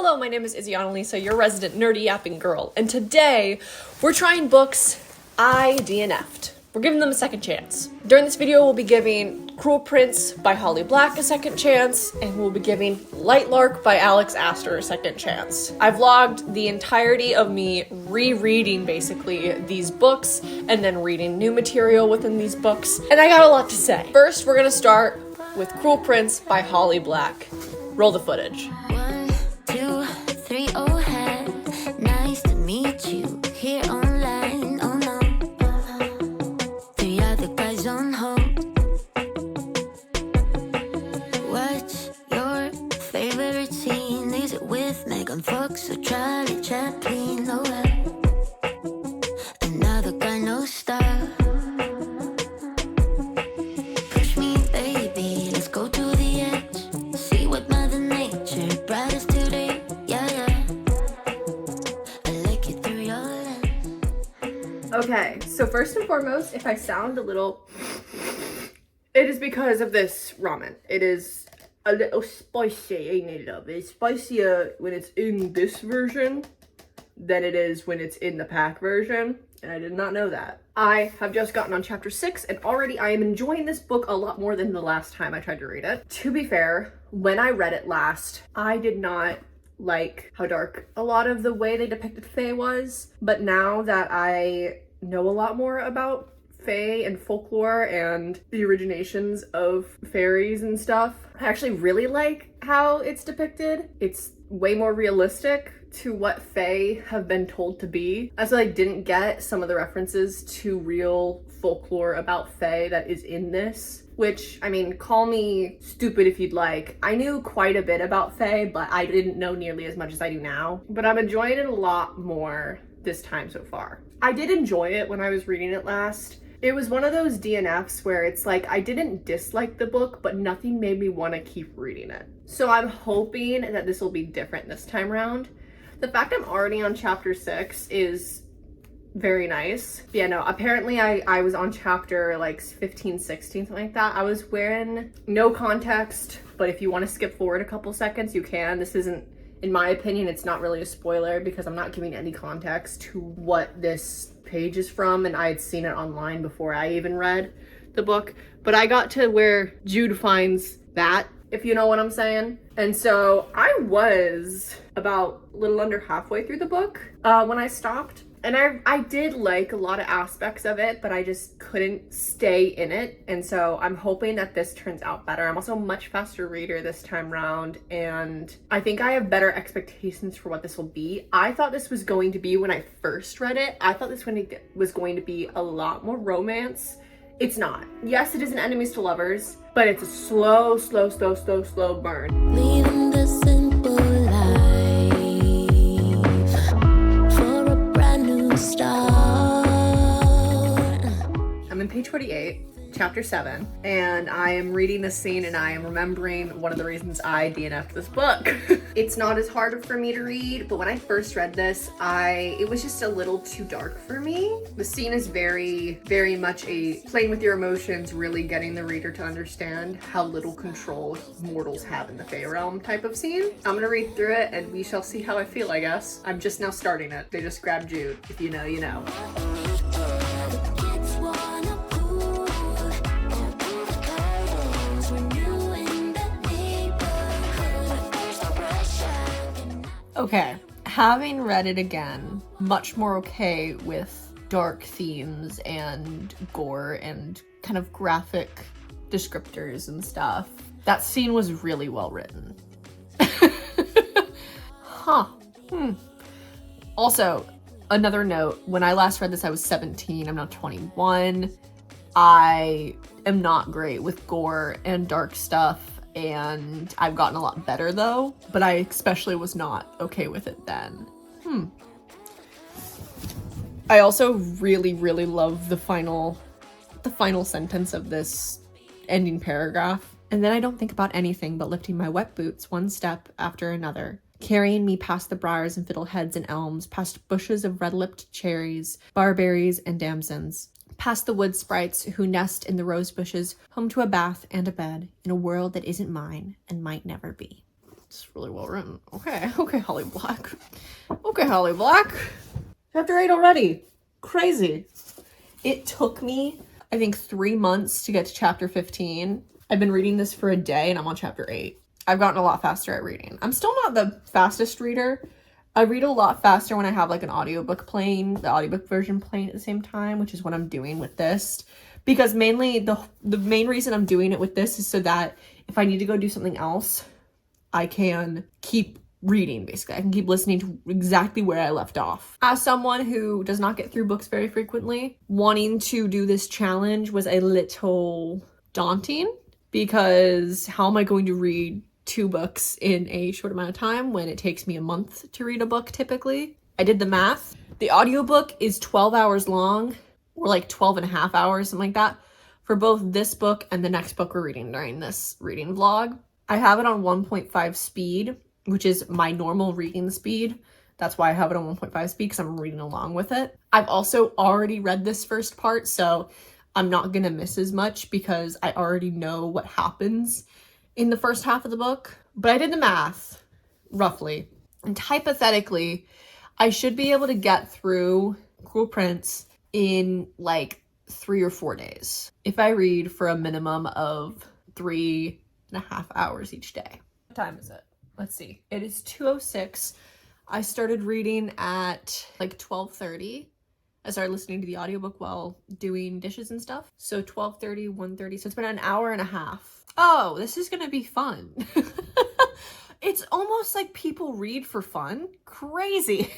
Hello, my name is Izzy Annalisa, your resident nerdy yapping girl, and today we're trying books I DNFed. We're giving them a second chance. During this video, we'll be giving Cruel Prince by Holly Black a second chance, and we'll be giving Lightlark by Aster a second chance. I've vlogged the entirety of me rereading basically these books and then reading new material within these books, and I got a lot to say. First, we're gonna start with Cruel Prince by Holly Black. Roll the footage. 1, 2, 3, oh hey, nice to meet you here online, oh no, 3 other guys on hold. What's your favorite scene? Is it with Megan Fox or Charlie Chaplin? Oh well, another guy, no style. Push me baby, let's go to the edge. See what Mother Nature brought us today. Yeah, yeah. I like it through your lens. Okay, so first and foremost, if I sound a little, it is because of this ramen. It is a little spicy, ain't it, love? It's spicier when it's in this version than it is when it's in the pack version, and I did not know that. I have just gotten on chapter 6, and already I am enjoying this book a lot more than the last time I tried to read it. To be fair, when I read it last, I did not like how dark a lot of the way they depicted Fae was, but now that I know a lot more about Fae and folklore and the originations of fairies and stuff, I actually really like how it's depicted. It's way more realistic to what Fae have been told to be. I also didn't get some of the references to real folklore about Fae that is in this, which, I mean, call me stupid if you'd like. I knew quite a bit about Fae, but I didn't know nearly as much as I do now. But I'm enjoying it a lot more this time so far. I did enjoy it when I was reading it last. It was one of those DNFs where it's like, I didn't dislike the book, but nothing made me want to keep reading it. So I'm hoping that this will be different this time around. The fact I'm already on chapter 6 is very nice. Yeah, no, apparently I was on chapter like 15, 16, something like that. I was wearing no context, but if you want to skip forward a couple seconds, you can. This isn't, in my opinion, it's not really a spoiler because I'm not giving any context to what this page is from, and I had seen it online before I even read the book. But I got to where Jude finds that, if you know what I'm saying. And so I was about a little under halfway through the book when I stopped. And I did like a lot of aspects of it, but I just couldn't stay in it. And so I'm hoping that this turns out better. I'm also a much faster reader this time around, and I think I have better expectations for what this will be. I thought this was going to be, when I first read it, I thought this was going to be a lot more romance. It's not. Yes, it is an enemies to lovers, but it's a slow burn. Leaving the simple life for a brand new start. I'm in page 48, chapter 7, and I am reading this scene and I am remembering one of the reasons I DNF'd this book. It's not as hard for me to read, but when I first read this, it was just a little too dark for me. The scene is very, very much a playing with your emotions, really getting the reader to understand how little control mortals have in the Fae realm type of scene. I'm gonna read through it and we shall see how I feel, I guess. I'm just now starting it. They just grabbed Jude. If you know, you know. Kids wanna pool, when you in the neighborhood, there's no pressure. Okay, having read it again, much more okay with dark themes and gore and kind of graphic descriptors and stuff. That scene was really well written. Also, another note, when I last read this, I was 17, I'm now 21. I am not great with gore and dark stuff, and I've gotten a lot better though, but I especially was not okay with it then. I also really love the final sentence of this ending paragraph. And then I don't think about anything but lifting my wet boots one step after another, carrying me past the briars and fiddleheads and elms, past bushes of red-lipped cherries, barberries and damsons, past the wood sprites who nest in the rose bushes, home to a bath and a bed in a world that isn't mine and might never be. It's really well written. Okay, Holly Black. Okay, Holly Black. Chapter 8 already. Crazy. It took me, I think, 3 months to get to chapter 15. I've been reading this for a day and I'm on chapter 8. I've gotten a lot faster at reading. I'm still not the fastest reader. I read a lot faster when I have like an audiobook playing, the audiobook version playing at the same time, which is what I'm doing with this. Because mainly the main reason I'm doing it with this is so that if I need to go do something else, I can keep reading, basically. I can keep listening to exactly where I left off. As someone who does not get through books very frequently, wanting to do this challenge was a little daunting, because how am I going to read 2 books in a short amount of time when it takes me a month to read a book typically? I did the math. The audiobook is 12 hours long, or like 12 and a half hours, something like that, for both this book and the next book we're reading during this reading vlog. I have it on 1.5 speed, which is my normal reading speed. That's why I have it on 1.5 speed, because I'm reading along with it. I've also already read this first part, so I'm not gonna miss as much because I already know what happens in the first half of the book. But I did the math, roughly. And hypothetically, I should be able to get through Cruel Prince in like 3 or 4 days if I read for a minimum of 3.5 hours each day. What time is it? Let's see. It is 2:06. I started reading at like 12:30. I started listening to the audiobook while doing dishes and stuff. So 12:30, 1:30. So it's been an hour and a half. Oh, this is gonna be fun. It's almost like people read for fun. Crazy.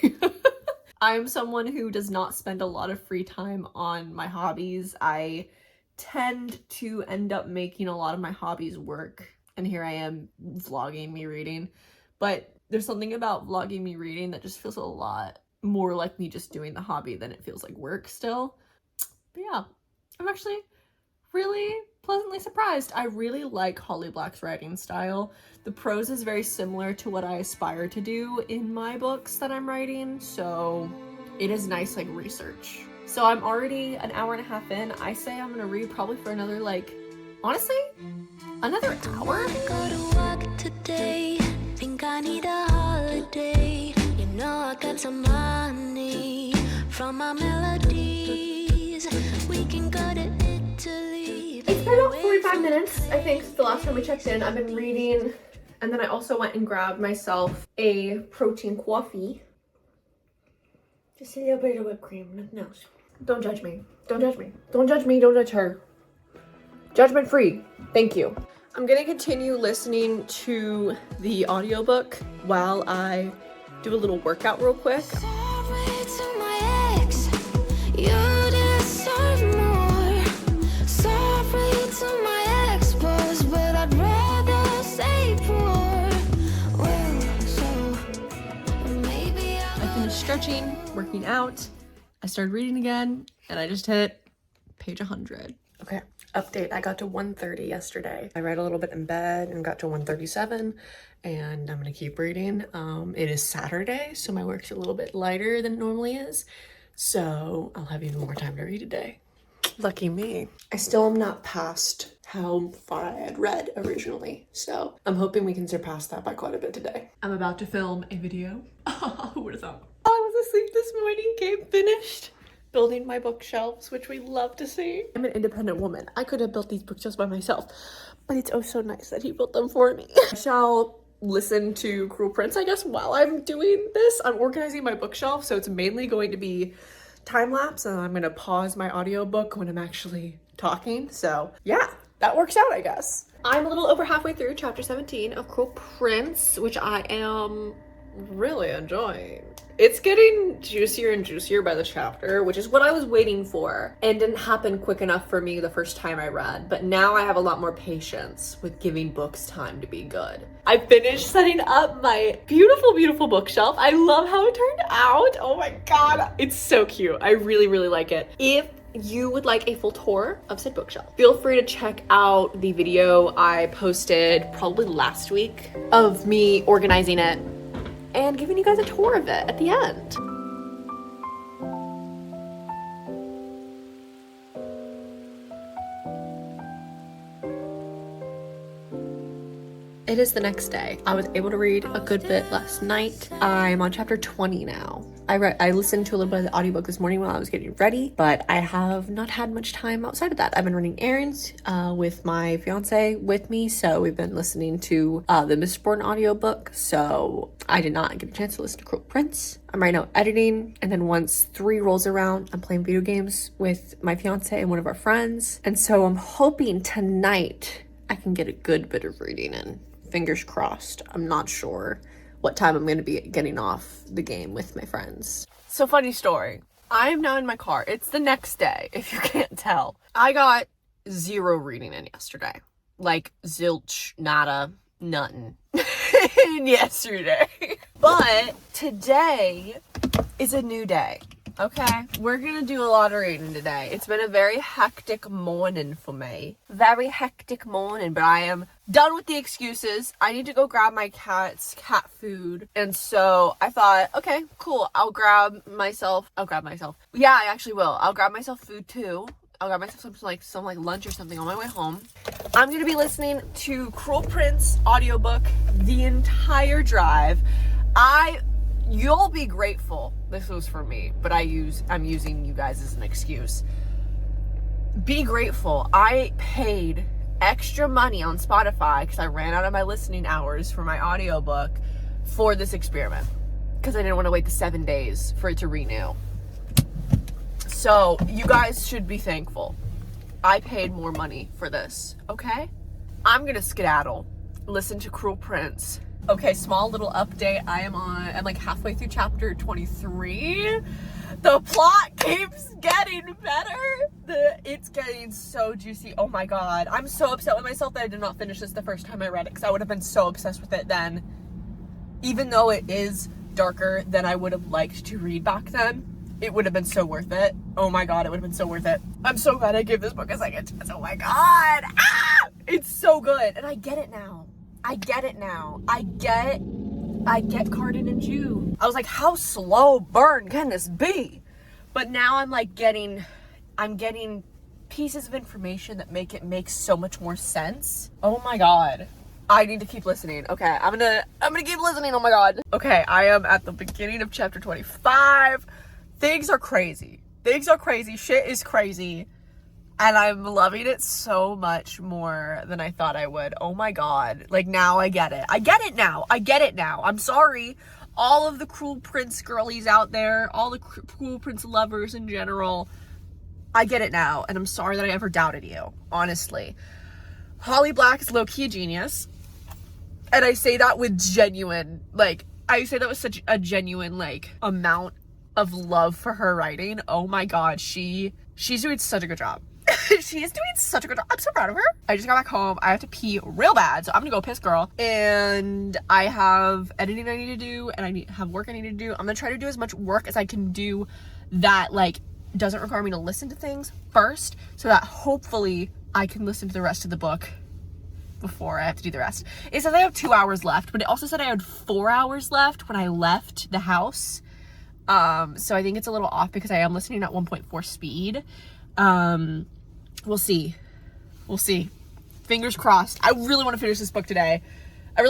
I'm someone who does not spend a lot of free time on my hobbies. I tend to end up making a lot of my hobbies work. And here I am vlogging me reading. But there's something about vlogging me reading that just feels a lot more like me just doing the hobby than it feels like work still. But yeah, I'm actually really pleasantly surprised. I really like Holly Black's writing style. The prose is very similar to what I aspire to do in my books that I'm writing, so it is nice like research. So I'm already an hour and a half in. I say I'm gonna read probably for another, like, honestly, another hour. Go to work today. Think I need a holiday. You know I got some money from my melodies. We can go to Italy. It's been about 45 minutes, I think, since the last time we checked in. I've been reading, and then I also went and grabbed myself a protein coffee. Just a little bit of whipped cream, nothing else. Don't judge me. Don't judge me. Don't judge me. Don't judge her. Judgment free. Thank you. I'm gonna continue listening to the audiobook while I do a little workout real quick. Sorry to my ex. You deserve more. Sorry to my ex-boss, but I'd rather stay poor. Well, so maybe I finished stretching, working out. I started reading again, and I just hit page 100. Okay, update. I got to 130 yesterday. I read a little bit in bed and got to 137, and I'm gonna keep reading. It is Saturday, so my work's a little bit lighter than it normally is, so I'll have even more time to read today. Lucky me. I still am not past how far I had read originally, so I'm hoping we can surpass that by quite a bit today. I'm about to film a video. Who would have thought? I was asleep this morning, came finished building my bookshelves, which we love to see. I'm an independent woman. I could have built these bookshelves by myself, but it's oh so nice that he built them for me. I shall listen to Cruel Prince, I guess, while I'm doing this. I'm organizing my bookshelf, so it's mainly going to be time-lapse, and I'm gonna pause my audiobook when I'm actually talking. So yeah, that works out, I guess. I'm a little over halfway through chapter 17 of Cruel Prince, which I am really enjoying. It's getting juicier and juicier by the chapter, which is what I was waiting for, and didn't happen quick enough for me the first time I read, but now I have a lot more patience with giving books time to be good. I finished setting up my beautiful, beautiful bookshelf. I love how it turned out. Oh my god, it's so cute. I really, really like it. If you would like a full tour of said bookshelf, feel free to check out the video I posted probably last week of me organizing it and giving you guys a tour of it at the end. it is the next day. I was able to read a good bit last night. I'm on chapter 20 now. I listened to a little bit of the audiobook this morning while I was getting ready, but I have not had much time outside of that. I've been running errands with my fiance with me, so we've been listening to the Mistborn audiobook, so I did not get a chance to listen to Cruel Prince. I'm right now editing, and then once 3 rolls around, I'm playing video games with my fiance and one of our friends, and so I'm hoping tonight I can get a good bit of reading in. Fingers crossed. I'm not sure what time I'm going to be getting off the game with my friends. So funny story. I am now in my car. It's the next day, if you can't tell. I got 0 reading in yesterday. Like, zilch, nada, nothing in yesterday. But today is a new day. Okay, we're gonna do a lot of reading today. It's been a very hectic morning for me. Very hectic morning, but I am done with the excuses. I need to go grab my cat's cat food. And so I thought, okay, cool. I'll grab myself. Yeah, I actually will. I'll grab myself food too. I'll grab myself some lunch or something on my way home. I'm gonna be listening to Cruel Prince audiobook the entire drive. You'll be grateful this was for me, but I'm using you guys as an excuse. Be grateful. I paid extra money on Spotify because I ran out of my listening hours for my audiobook for this experiment because I didn't want to wait the 7 days for it to renew. So you guys should be thankful. I paid more money for this, okay? I'm gonna skedaddle, listen to Cruel Prince. Okay, small little update. I'm like halfway through chapter 23. The plot keeps getting better. It's getting so juicy. Oh my god. I'm so upset with myself that I did not finish this the first time I read it because I would have been so obsessed with it then. Even though it is darker than I would have liked to read back then, it would have been so worth it. Oh my god, it would have been so worth it. I'm so glad I gave this book a second chance. Oh my god. Ah! It's so good. And I get it now. I get Cardin and Jew. I was like, how slow burn can this be? But now I'm getting pieces of information that make it make so much more sense. Oh my god. I need to keep listening. Okay, I'm gonna keep listening. Oh my god. Okay, I am at the beginning of chapter 25. Things are crazy. Shit is crazy. And I'm loving it so much more than I thought I would. Oh my god. Like, now I get it. I get it now. I'm sorry. All of the Cruel Prince girlies out there, all the Cruel Prince lovers in general, I get it now. And I'm sorry that I ever doubted you. Honestly. Holly Black is low-key a genius. And I say that with genuine, I say that with such a genuine, amount of love for her writing. Oh my god. She's doing such a good job. She is doing such a good job. I'm so proud of her. I just got back home. I have to pee real bad, so I'm gonna go piss girl. And I have editing I need to do, and I have work I need to do. I'm gonna try to do as much work as I can do that doesn't require me to listen to things first, so that hopefully I can listen to the rest of the book before I have to do the rest. It says I have 2 hours left, but it also said I had 4 hours left when I left the house. So I think it's a little off because I am listening at 1.4 speed. We'll see. Fingers crossed. I really want to finish this book today. And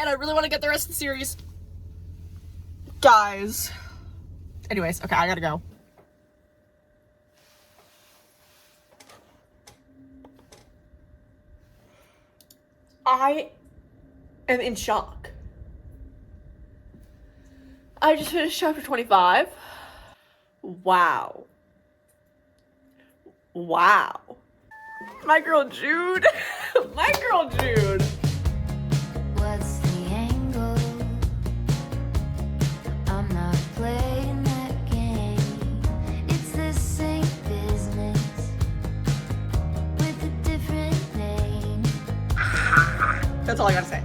I really want to get the rest of the series. Guys. Anyways, okay, I gotta go. I am in shock. I just finished chapter 25. Wow. My girl Jude. What's the angle? I'm not playing that game. It's the same business with a different name. That's all I gotta say.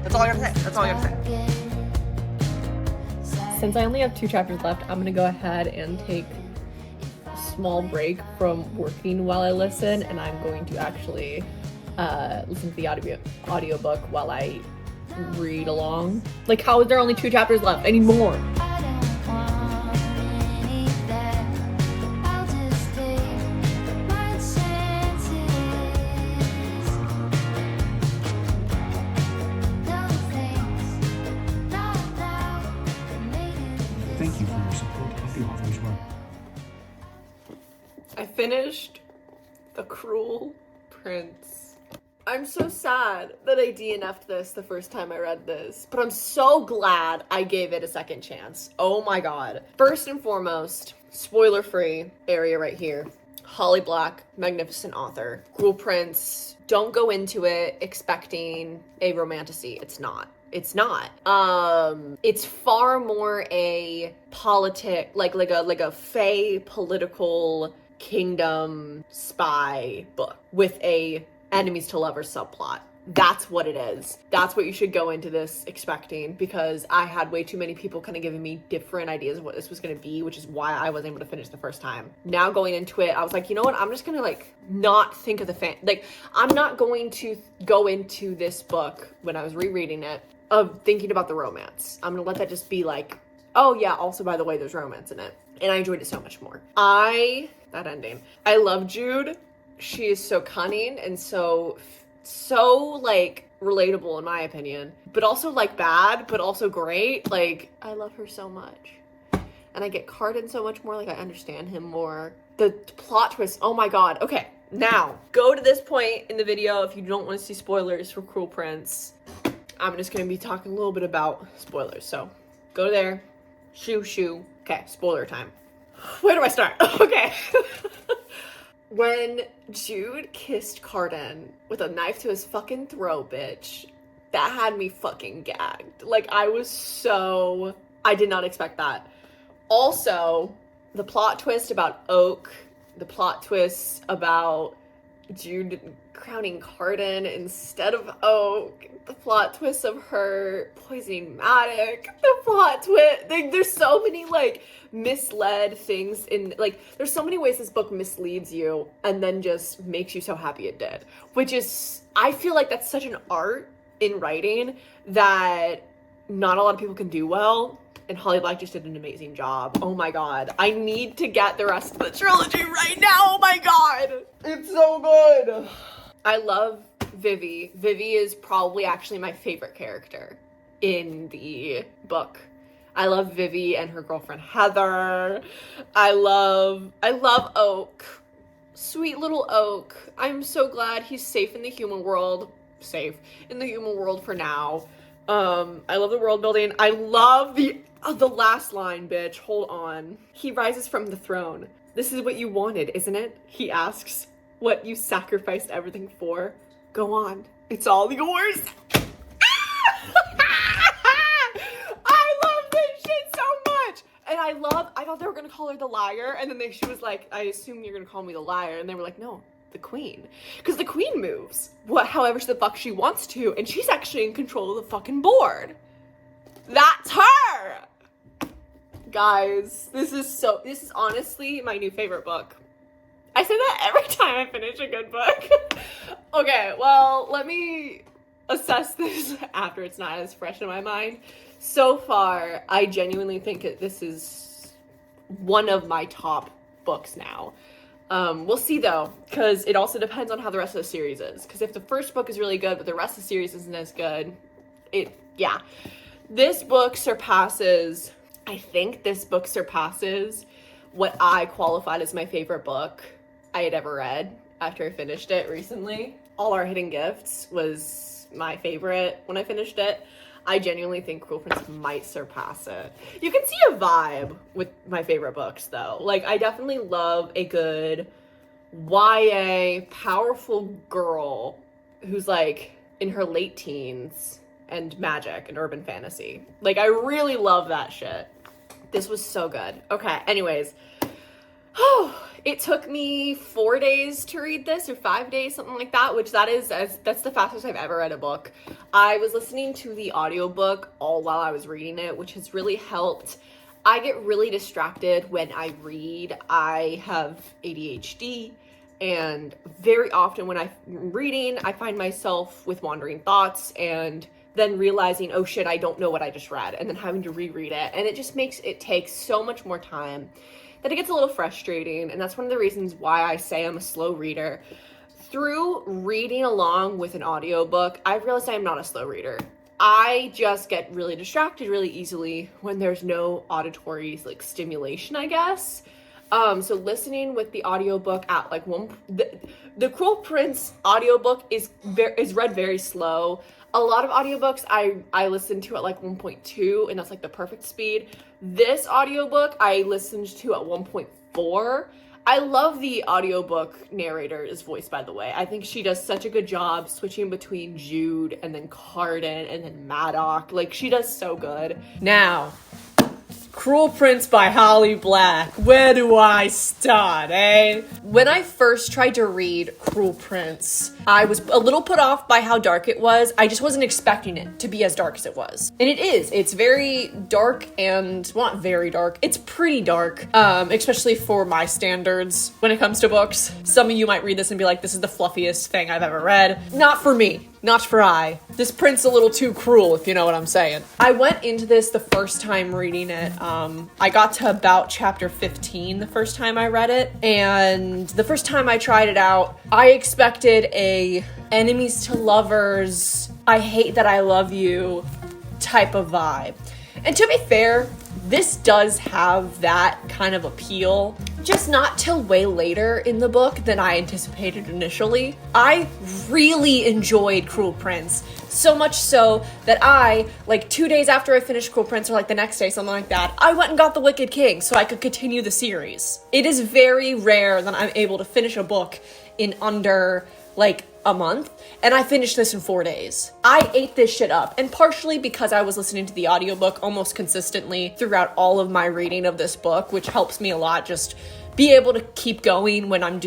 Since I only have 2 chapters left, I'm gonna go ahead and take a small break from working while I listen, and I'm going to actually listen to the audiobook while I read along. Like, how is there only 2 chapters left? I need more. I don't want any of that. I'll just take my chances. Thank you for your support of the author's work. I finished The Cruel Prince. I'm so sad that I DNF'd this the first time I read this, but I'm so glad I gave it a second chance. Oh my god. First and foremost, spoiler-free area right here. Holly Black, magnificent author. Cruel Prince, don't go into it expecting a romantasy. It's not. It's not. It's far more a like a fae political kingdom spy book with a enemies to lovers subplot. That's what it is. That's what you should go into this expecting, because I had way too many people kind of giving me different ideas of what this was going to be, which is why I wasn't able to finish the first time. Now going into it, I was like, you know what? I'm just going to like not think of I'm not going to go into this book when I was rereading it of thinking about the romance. I'm going to let that just be like, oh yeah, also by the way, there's romance in it. And I enjoyed it so much more. That ending. I love Jude. She is so cunning and so like relatable in my opinion, but also like bad, but also great. Like, I love her so much. And I get Carden so much more, like I understand him more. The plot twist, oh my god. Okay, now go to this point in the video if you don't want to see spoilers for Cruel Prince. I'm just gonna be talking a little bit about spoilers, so go there. Shoo. Okay, spoiler time. Where do I start? Okay. When Jude kissed Carden with a knife to his fucking throat, bitch, that had me fucking gagged. Like, I did not expect that. Also, the plot twist about Oak, the plot twist about Jude crowning Carden instead of Oak, the plot twist of her poisoning Maddox, the plot twist, like, there's so many, like, misled things in, like, there's so many ways this book misleads you and then just makes you so happy it did, which is, I feel like that's such an art in writing that not a lot of people can do well, and Holly Black just did an amazing job. Oh my god, I need to get the rest of the trilogy right now. Oh my god, it's so good. I love Vivi. Vivi is probably actually my favorite character in the book. I love Vivi and her girlfriend Heather. I love Oak. Sweet little Oak. I'm so glad he's safe in the human world. Safe in the human world for now. I love the world building. I love the last line, bitch. Hold on. He rises from the throne. This is what you wanted, isn't it? He asks. What you sacrificed everything for. Go on. It's all yours. I thought they were gonna call her the liar, and then she was like, I assume you're gonna call me the liar, and they were like, no, the queen. Because the queen moves however the fuck she wants to, and she's actually in control of the fucking board. That's her! Guys, this is honestly my new favorite book. I say that every time I finish a good book. Okay, well, let me assess this after it's not as fresh in my mind. So far, I genuinely think this is one of my top books now. We'll see though, because it also depends on how the rest of the series is. Because if the first book is really good, but the rest of the series isn't as good, yeah. This book surpasses, I think this book surpasses what I qualified as my favorite book I had ever read after I finished it recently. All Our Hidden Gifts was my favorite when I finished it. I genuinely think Cruel Prince might surpass it. You can see a vibe with my favorite books though. Like, I definitely love a good YA powerful girl who's like in her late teens and magic and urban fantasy. Like, I really love that shit. This was so good. Okay, anyways. It took me 4 days to read this, or 5 days, something like that, which that's the fastest I've ever read a book. I was listening to the audiobook all while I was reading it, which has really helped. I get really distracted when I read. I have ADHD, and very often when I'm reading, I find myself with wandering thoughts and then realizing, oh shit, I don't know what I just read, and then having to reread it, and it just makes it take so much more time that it gets a little frustrating. And that's one of the reasons why I say I'm a slow reader. Through reading along with an audiobook, I've realized I'm not a slow reader. I just get really distracted really easily when there's no auditory like stimulation, I guess. So listening with the audiobook at like the Cruel Prince audiobook is read very slow. A lot of audiobooks I listen to at like 1.2, and that's like the perfect speed. This audiobook I listened to at 1.4. I love the audiobook narrator's voice, by the way. I think she does such a good job switching between Jude and then Carden and then Maddox. Like, she does so good. Now, Cruel Prince by Holly Black. Where do I start, eh? When I first tried to read Cruel Prince, I was a little put off by how dark it was. I just wasn't expecting it to be as dark as it was. And it is. It's very dark and, well, not very dark. It's pretty dark, especially for my standards when it comes to books. Some of you might read this and be like, this is the fluffiest thing I've ever read. Not for me. Not for I. This print's a little too cruel, if you know what I'm saying. I went into this the first time reading it. I got to about chapter 15 the first time I read it. And the first time I tried it out, I expected a enemies to lovers, I hate that I love you type of vibe. And to be fair, this does have that kind of appeal, just not till way later in the book than I anticipated initially. I really enjoyed Cruel Prince, so much so that I, like 2 days after I finished Cruel Prince, or like the next day, something like that, I went and got The Wicked King so I could continue the series. It is very rare that I'm able to finish a book in under like a month, and I finished this in 4 days. I ate this shit up, and partially because I was listening to the audiobook almost consistently throughout all of my reading of this book, which helps me a lot, just be able to keep going when I'm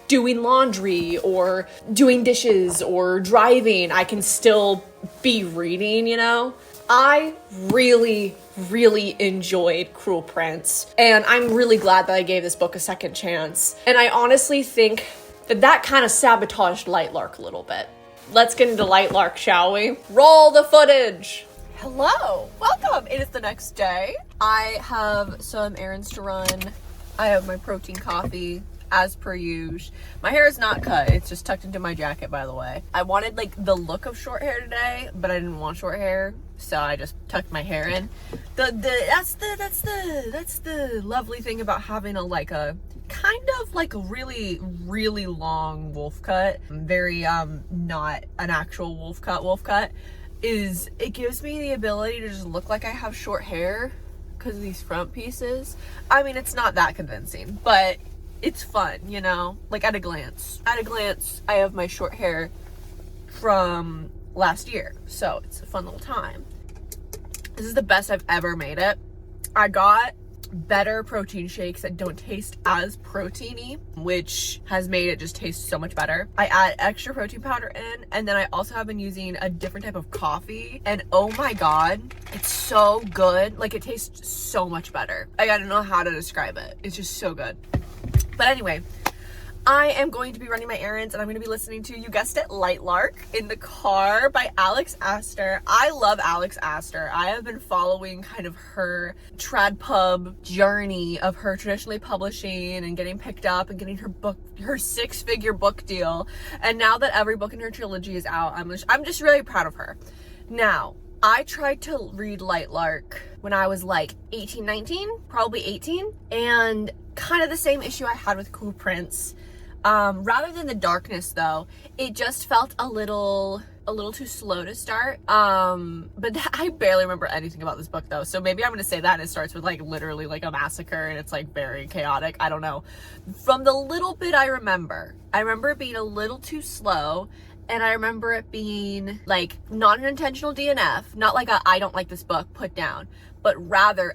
doing laundry or doing dishes or driving. I can still be reading, you know? I really, really enjoyed Cruel Prince, and I'm really glad that I gave this book a second chance. And I honestly think that kind of sabotaged Lightlark a little bit. Let's get into Lightlark, shall we? Roll the footage! Hello! Welcome! It is the next day. I have some errands to run. I have my protein coffee, as per usual. My hair is not cut. It's just tucked into my jacket, by the way. I wanted, like, the look of short hair today, but I didn't want short hair, so I just tucked my hair in. That's the lovely thing about having a kind of like a really, really long wolf cut. Very, not an actual wolf cut, is it gives me the ability to just look like I have short hair because of these front pieces. I mean, it's not that convincing, but it's fun, you know? Like, at a glance, I have my short hair from last year, so it's a fun little time. This is the best I've ever made it. I got better protein shakes that don't taste as proteiny, which has made it just taste so much better. I add extra protein powder in, and then I also have been using a different type of coffee, and oh my god, it's so good. Like, it tastes so much better. I don't know how to describe it. It's just so good. But anyway, I am going to be running my errands, and I'm going to be listening to, you guessed it, Lightlark in the car by Aster. I love Aster. I have been following kind of her trad pub journey of her traditionally publishing and getting picked up and getting her 6-figure book deal. And now that every book in her trilogy is out, I'm just really proud of her. Now, I tried to read Lightlark when I was like 18, 19, probably 18, and kind of the same issue I had with Cruel Prince. Rather than the darkness, though, it just felt a little too slow to start. But I barely remember anything about this book, though, so maybe I'm gonna say that it starts with like literally like a massacre and it's like very chaotic. I don't know. From the little bit I remember it being a little too slow, and I remember it being like not an intentional DNF, not like a I don't like this book put down, but rather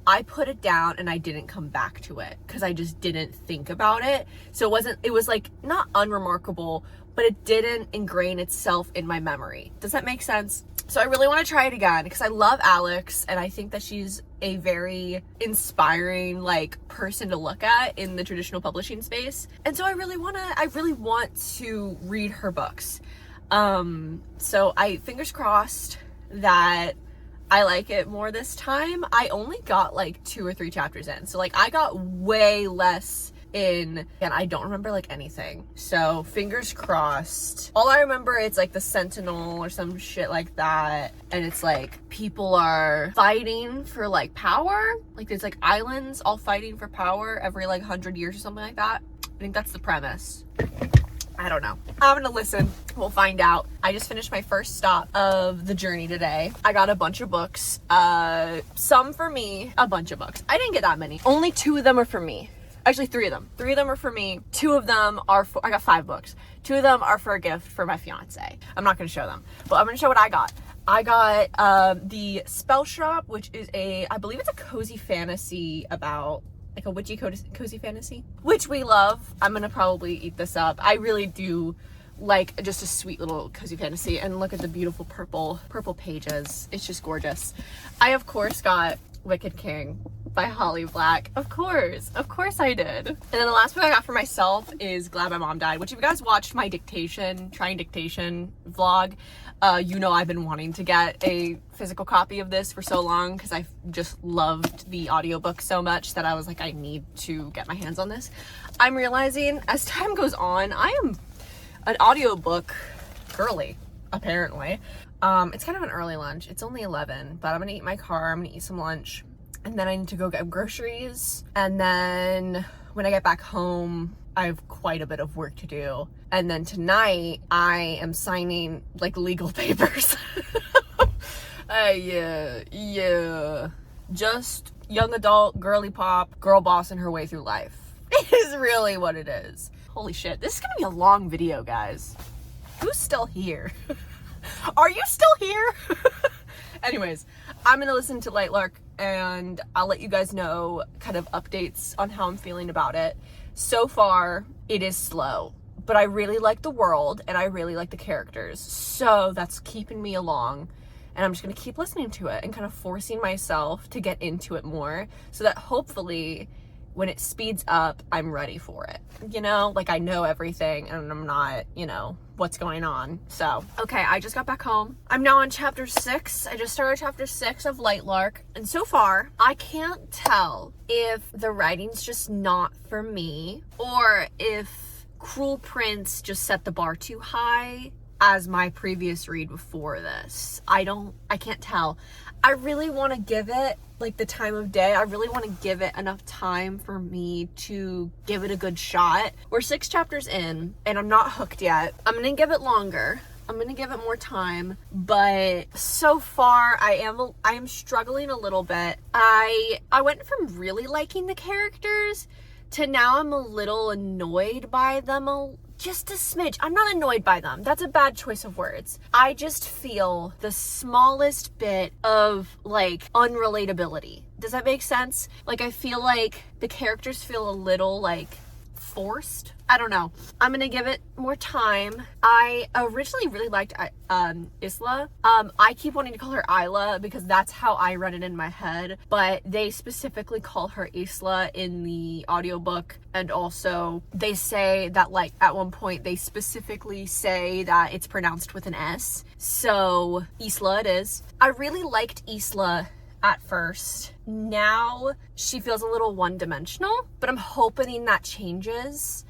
I put it down and I didn't come back to it because I just didn't think about it. So it was like not unremarkable, but it didn't ingrain itself in my memory. Does that make sense? So I really want to try it again because I love Alex, and I think that she's a very inspiring like person to look at in the traditional publishing space. And so I really want to read her books. So fingers crossed that I like it more this time. I only got like 2 or 3 chapters in, so like I got way less in, and I don't remember like anything. So fingers crossed. All I remember, it's like the Sentinel or some shit like that. And it's like people are fighting for like power. Like there's like islands all fighting for power every like 100 years or something like that. I think that's the premise. I don't know. I'm gonna listen. We'll find out. I just finished my first stop of the journey today. I got a bunch of books. Some for me, a bunch of books. I didn't get that many. Only 2 of them are for me. Actually, 3 of them. 3 of them are for me. 2 of them are for, I got 5 books. 2 of them are for a gift for my fiance. I'm not gonna show them, but I'm gonna show what I got. I got the Spell Shop, which is I believe it's a cozy fantasy about like a witchy cozy fantasy, which we love. I'm gonna probably eat this up. I really do like just a sweet little cozy fantasy, and look at the beautiful purple pages. It's just gorgeous. I of course got Wicked King by Holly Black. Of course I did. And then the last book I got for myself is Glad My Mom Died, which if you guys watched my trying dictation vlog, you know I've been wanting to get a physical copy of this for so long because I've just loved the audiobook so much that I was like, I need to get my hands on this. I'm realizing as time goes on, I am an audiobook girly, apparently. It's kind of an early lunch. It's only 11, but I'm gonna eat in my car. I'm gonna eat some lunch, and then I need to go get groceries. And then when I get back home, I have quite a bit of work to do. And then tonight, I am signing like legal papers. Yeah. Just young adult, girly pop, girl bossing her way through life. Is really what it is. Holy shit, this is gonna be a long video, guys. Who's still here? Are you still here? Anyways, I'm gonna listen to Lightlark and I'll let you guys know kind of updates on how I'm feeling about it. So far, it is slow, but I really like the world and I really like the characters. So that's keeping me along, and I'm just gonna keep listening to it and kind of forcing myself to get into it more so that hopefully when it speeds up, I'm ready for it. You know, like I know everything and I'm not, you know, what's going on. So, okay, I just got back home. I'm now on chapter 6. I just started chapter 6 of Lightlark. And so far, I can't tell if the writing's just not for me or if Cruel Prince just set the bar too high as my previous read before this. I can't tell. I really want to give it like the time of day. I really want to give it enough time for me to give it a good shot. We're 6 chapters in and I'm not hooked yet. I'm gonna give it longer. I'm gonna give it more time, but so far I am struggling a little bit. I went from really liking the characters to now I'm a little annoyed by them just a smidge. I'm not annoyed by them. That's a bad choice of words. I just feel the smallest bit of like unrelatability. Does that make sense? Like I feel like the characters feel a little like forced. I don't know. I'm gonna give it more time. I originally really liked Isla. I keep wanting to call her Isla because that's how I read it in my head, but they specifically call her Isla in the audiobook, and also they say that like at one point they specifically say that it's pronounced with an S. So Isla it is. I really liked Isla at first. Now she feels a little one-dimensional, but I'm hoping that changes.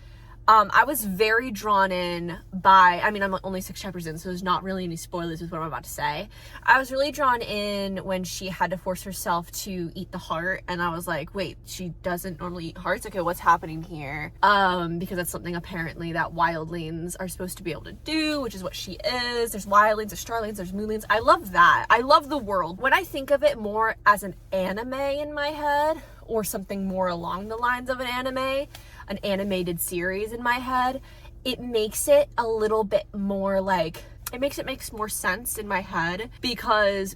I was very drawn in by, I mean, I'm only 6 chapters in, so there's not really any spoilers with what I'm about to say. I was really drawn in when she had to force herself to eat the heart, and I was like, wait, she doesn't normally eat hearts? Okay, what's happening here? Because that's something apparently that wildlings are supposed to be able to do, which is what she is. There's wildlings, there's starlings, there's moonlings. I love that. I love the world. When I think of it more as an anime in my head, or something more along the lines of an anime, an animated series in my head, it makes it a little bit more like, it makes more sense in my head, because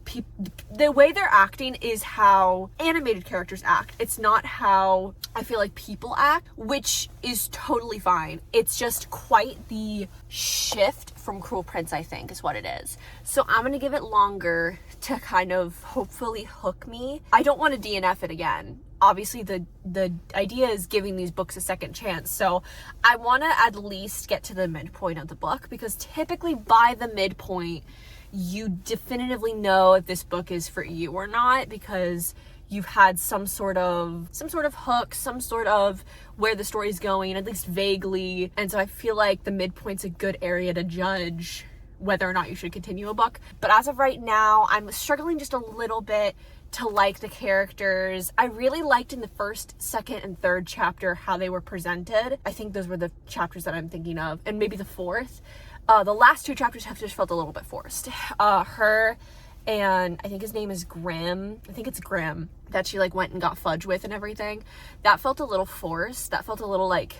the way they're acting is how animated characters act. It's not how I feel like people act, which is totally fine. It's just quite the shift from Cruel Prince, I think, is what it is. So I'm gonna give it longer to kind of hopefully hook me. I don't want to DNF it again. Obviously the idea is giving these books a second chance, so I want to at least get to the midpoint of the book, because typically by the midpoint you definitively know if this book is for you or not, because you've had some sort of hook, some sort of where the story's going, at least vaguely. And so I feel like the midpoint's a good area to judge whether or not you should continue a book. But as of right now, I'm struggling just a little bit to like the characters. I really liked in the first, second, and third chapter how they were presented. I think those were the chapters that I'm thinking of, and maybe the fourth. The last 2 chapters have just felt a little bit forced. Her and I think his name is Grimm. I think it's Grimm that she like went and got fudge with and everything. That felt a little forced. That felt a little like,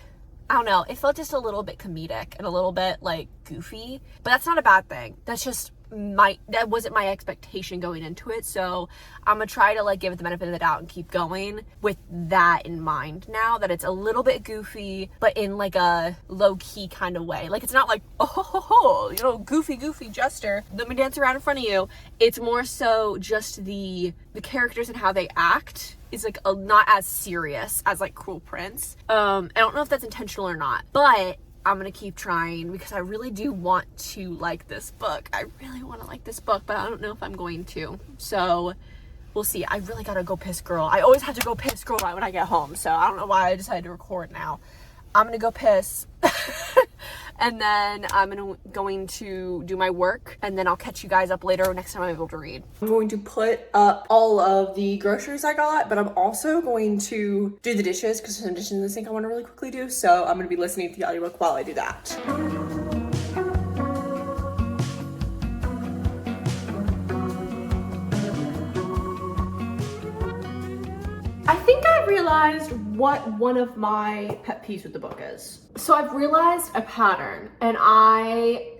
I don't know. It felt just a little bit comedic and a little bit like goofy, but that's not a bad thing. That's just that wasn't my expectation going into it. So I'm gonna try to like give it the benefit of the doubt and keep going with that in mind now that it's a little bit goofy, but in like a low-key kind of way. Like it's not like, oh ho, ho, ho, you know, goofy jester, let me dance around in front of you. It's more so just the characters and how they act is like not as serious as like Cruel Prince. I don't know if that's intentional or not, but I'm gonna keep trying because I really do want to like this book. I really want to like this book, but I don't know if I'm going to. So we'll see. I really gotta go piss girl. I always have to go piss girl right when I get home. So I don't know why I decided to record now. I'm gonna go piss and then I'm going to do my work, and then I'll catch you guys up later next time I'm able to read. I'm going to put up all of the groceries I got, but I'm also going to do the dishes because there's some dishes in the sink I want to really quickly do. So I'm going to be listening to the audiobook while I do that. I think I realized what one of my pet peeves with the book is. So I've realized a pattern, and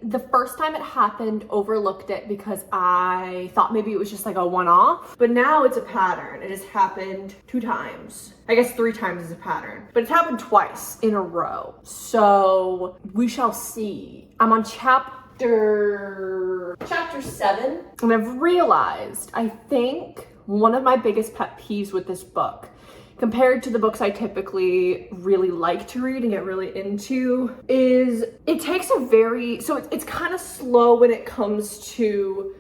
the first time it happened, overlooked it because I thought maybe it was just like a one-off, but now it's a pattern. It has happened 2 times. I guess 3 times is a pattern, but it's happened twice in a row. So we shall see. I'm on chapter 7, and I've realized, I think, one of my biggest pet peeves with this book, compared to the books I typically really like to read and get really into, is it takes it's kind of slow when it comes to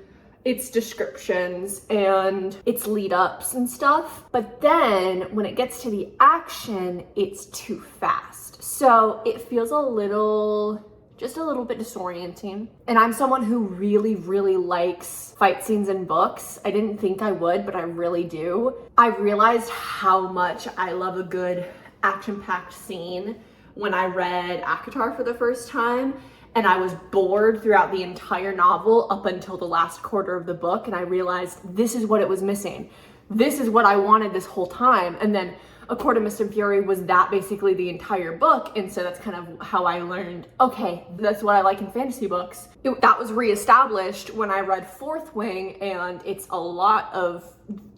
its descriptions and its lead ups and stuff. But then when it gets to the action, it's too fast. So it feels just a little bit disorienting. And I'm someone who really, really likes fight scenes in books. I didn't think I would, but I really do. I realized how much I love a good action-packed scene when I read ACOTAR for the first time, and I was bored throughout the entire novel up until the last quarter of the book, and I realized this is what it was missing. This is what I wanted this whole time. And then A Court of Mist and Fury was that basically the entire book, and so that's kind of how I learned, okay, that's what I like in fantasy books. That was reestablished when I read Fourth Wing, and it's a lot of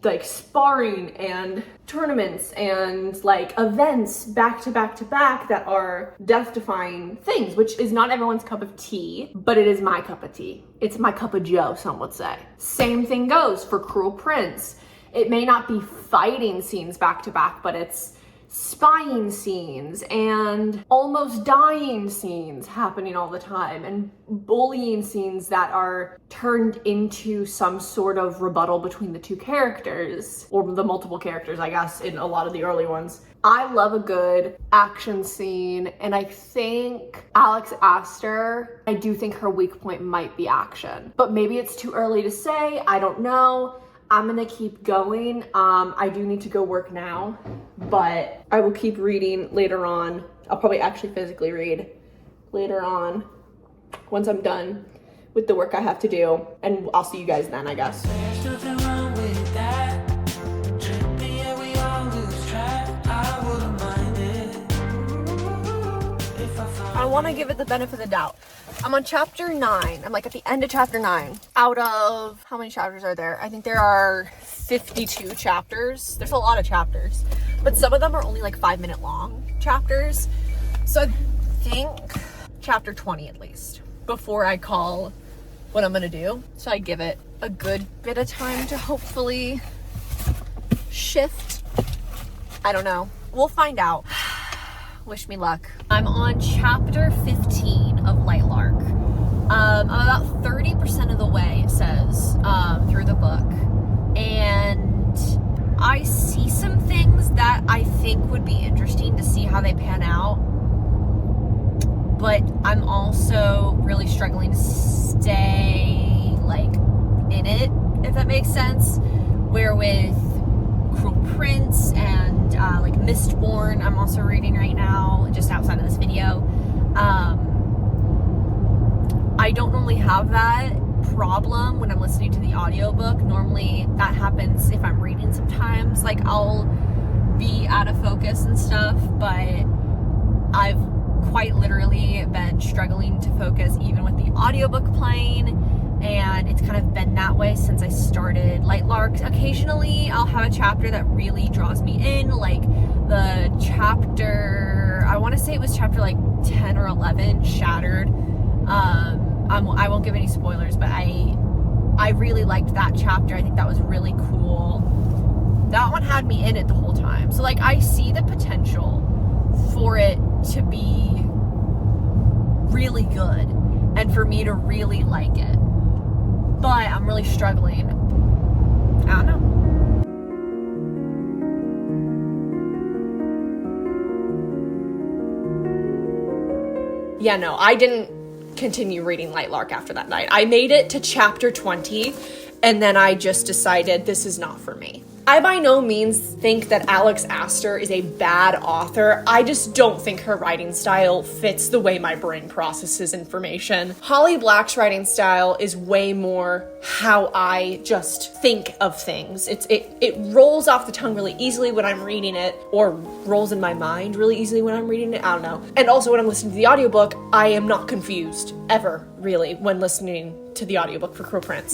like sparring and tournaments and like events back to back to back that are death-defying things, which is not everyone's cup of tea, but it is my cup of tea. It's my cup of joe, some would say. Same thing goes for Cruel Prince. It may not be fighting scenes back to back, but it's spying scenes and almost dying scenes happening all the time, and bullying scenes that are turned into some sort of rebuttal between the 2 characters, or the multiple characters, I guess, in a lot of the early ones. I love a good action scene, and I think Alex Aster, I do think her weak point might be action, but maybe it's too early to say. I don't know. I'm gonna keep going. I do need to go work now, but I will keep reading later on. I'll probably actually physically read later on once I'm done with the work I have to do, and I'll see you guys then, I guess. There's nothing wrong with that. Trippy, yeah, we all lose track. I wouldn't mind it if I found I want to give it the benefit of the doubt. I'm on chapter 9. I'm like at the end of chapter 9. Out of, how many chapters are there? I think there are 52 chapters. There's a lot of chapters, but some of them are only like 5-minute long chapters. So I think chapter 20 at least, before I call what I'm gonna do. So I give it a good bit of time to hopefully shift. I don't know. We'll find out. Wish me luck. I'm on chapter 15 of Lightlark. I'm about 30% of the way, it says, through the book. And I see some things that I think would be interesting to see how they pan out, but I'm also really struggling to stay like in it, if that makes sense. Where with Cruel Prince and like Mistborn, I'm also reading right now, just outside of this video. I don't normally have that problem when I'm listening to the audiobook. Normally that happens if I'm reading sometimes. Like I'll be out of focus and stuff, but I've quite literally been struggling to focus even with the audiobook playing, and it's kind of been that way since I started Lightlark. Occasionally I'll have a chapter that really draws me in, like the chapter, I want to say it was chapter like 10 or 11, Shattered. I won't give any spoilers, but I really liked that chapter. I think that was really cool. That one had me in it the whole time. So like I see the potential for it to be really good and for me to really like it. But I'm really struggling. I don't know. Yeah, no, I didn't continue reading Lightlark after that night. I made it to chapter 20 and then I just decided this is not for me. I by no means think that Alex Aster is a bad author. I just don't think her writing style fits the way my brain processes information. Holly Black's writing style is way more how I just think of things. It rolls off the tongue really easily when I'm reading it, or rolls in my mind really easily when I'm reading it. I don't know. And also when I'm listening to the audiobook, I am not confused ever, really, when listening to the audiobook for Cruel Prince.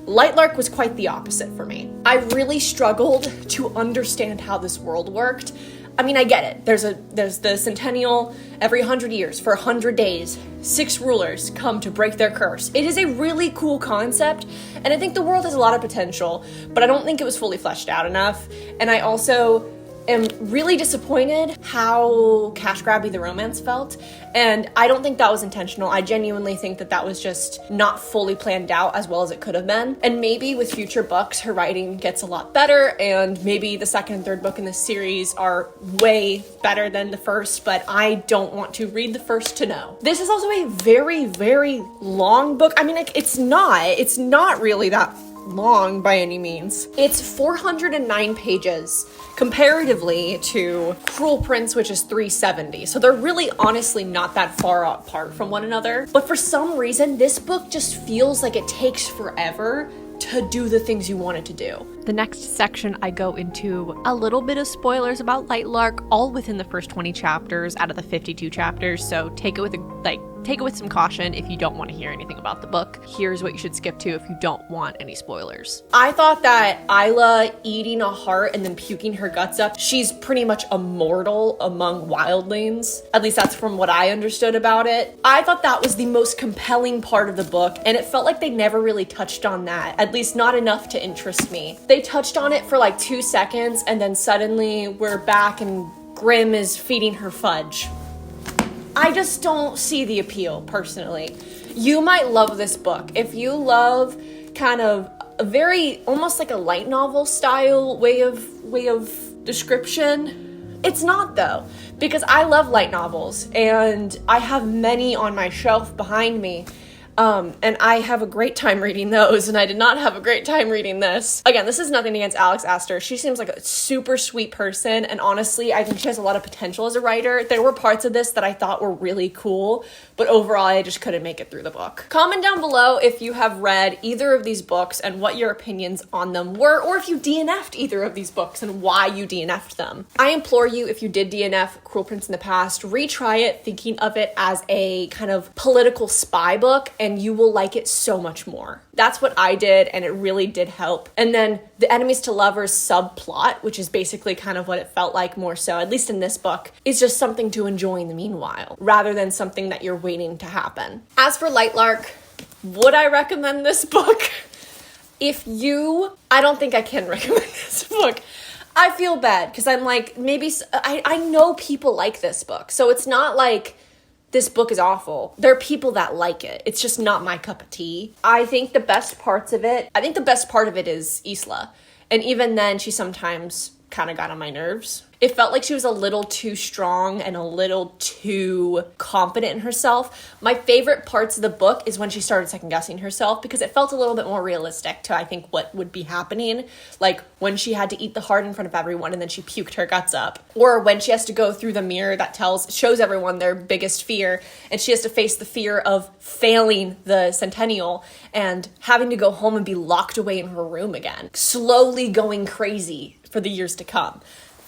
Lightlark was quite the opposite for me. I really struggled to understand how this world worked. I mean, I get it. There's the centennial every 100 years. For 100 days, 6 rulers come to break their curse. It is a really cool concept, and I think the world has a lot of potential, but I don't think it was fully fleshed out enough. And I also am really disappointed how cash grabby the romance felt, and I don't think that was intentional. I genuinely think that that was just not fully planned out as well as it could have been. And maybe with future books her writing gets a lot better, and maybe the second and third book in this series are way better than the first, but I don't want to read the first to know. This is also a very, very long book. I mean, like, it's not really that long by any means. It's 409 pages comparatively to Cruel Prince, which is 370. So they're really honestly not that far apart from one another. But for some reason, this book just feels like it takes forever to do the things you want it to do. The next section, I go into a little bit of spoilers about Lightlark, all within the first 20 chapters out of the 52 chapters. So take it with some caution if you don't want to hear anything about the book. Here's what you should skip to if you don't want any spoilers. I thought that Isla eating a heart and then puking her guts up, she's pretty much immortal among wildlings. At least that's from what I understood about it. I thought that was the most compelling part of the book, and it felt like they never really touched on that, at least not enough to interest me. They touched on it for like 2 seconds, and then suddenly we're back and Grimm is feeding her fudge. I just don't see the appeal, personally. You might love this book. If you love kind of a very, almost like a light novel style way of description, it's not though, because I love light novels, and I have many on my shelf behind me. And I have a great time reading those, and I did not have a great time reading this. Again, this is nothing against Alex Aster. She seems like a super sweet person, and honestly, I think she has a lot of potential as a writer. There were parts of this that I thought were really cool, but overall, I just couldn't make it through the book. Comment down below if you have read either of these books and what your opinions on them were, or if you DNF'd either of these books and why you DNF'd them. I implore you, if you did DNF Cruel Prince in the past, retry it thinking of it as a kind of political spy book, and you will like it so much more. That's what I did, and it really did help. And then the enemies to lovers subplot, which is basically kind of what it felt like more so, at least in this book, is just something to enjoy in the meanwhile, rather than something that you're waiting to happen. As for Lightlark, would I recommend this book? I don't think I can recommend this book. I feel bad, because I'm like, maybe, I know people like this book, so it's not like this book is awful. There are people that like it. It's just not my cup of tea. I think the best part of it is Isla. And even then, she sometimes kind of got on my nerves. It felt like she was a little too strong and a little too confident in herself. My favorite parts of the book is when she started second guessing herself, because it felt a little bit more realistic to, I think, what would be happening. Like when she had to eat the heart in front of everyone and then she puked her guts up. Or when she has to go through the mirror that shows everyone their biggest fear, and she has to face the fear of failing the centennial and having to go home and be locked away in her room again, slowly going crazy for the years to come.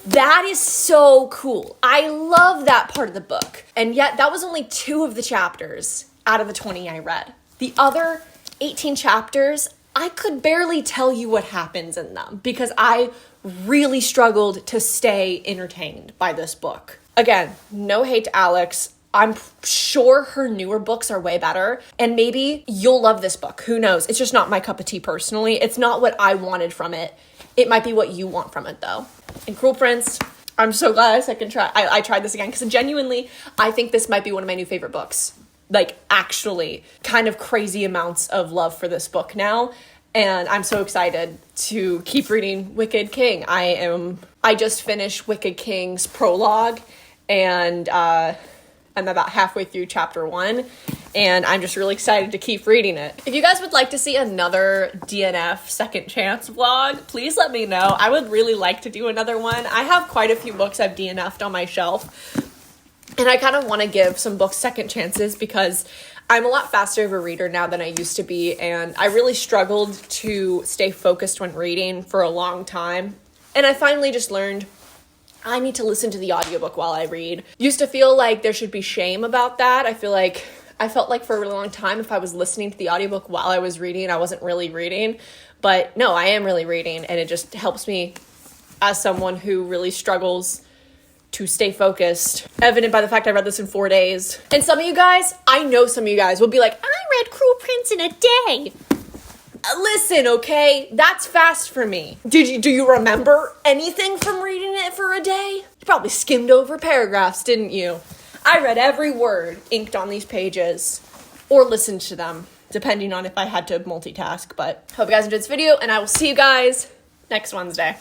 That is so cool. I love that part of the book. And yet that was only 2 of the chapters out of the 20 I read. The other 18 chapters, I could barely tell you what happens in them because I really struggled to stay entertained by this book. Again, no hate to Alex. I'm sure her newer books are way better, and maybe you'll love this book. Who knows? It's just not my cup of tea personally. It's not what I wanted from it. It might be what you want from it though. And Cruel Prince, I'm so glad I tried this again, because genuinely, I think this might be one of my new favorite books. Like, actually, kind of crazy amounts of love for this book now. And I'm so excited to keep reading Wicked King. I just finished Wicked King's prologue, and I'm about halfway through chapter 1, and I'm just really excited to keep reading it. If you guys would like to see another DNF second chance vlog, please let me know. I would really like to do another one. I have quite a few books I've DNF'd on my shelf, and I kind of want to give some books second chances because I'm a lot faster of a reader now than I used to be, and I really struggled to stay focused when reading for a long time. And I finally just learned I need to listen to the audiobook while I read. Used to feel like there should be shame about that. I felt like for a really long time, if I was listening to the audiobook while I was reading, I wasn't really reading. But no, I am really reading, and it just helps me as someone who really struggles to stay focused. Evident by the fact I read this in 4 days. And some of you guys, I know some of you guys will be like, I read Cruel Prince in a day. Listen, okay? That's fast for me. Do you remember anything from reading it for a day? You probably skimmed over paragraphs, didn't you? I read every word inked on these pages, or listened to them, depending on if I had to multitask. But hope you guys enjoyed this video, and I will see you guys next Wednesday.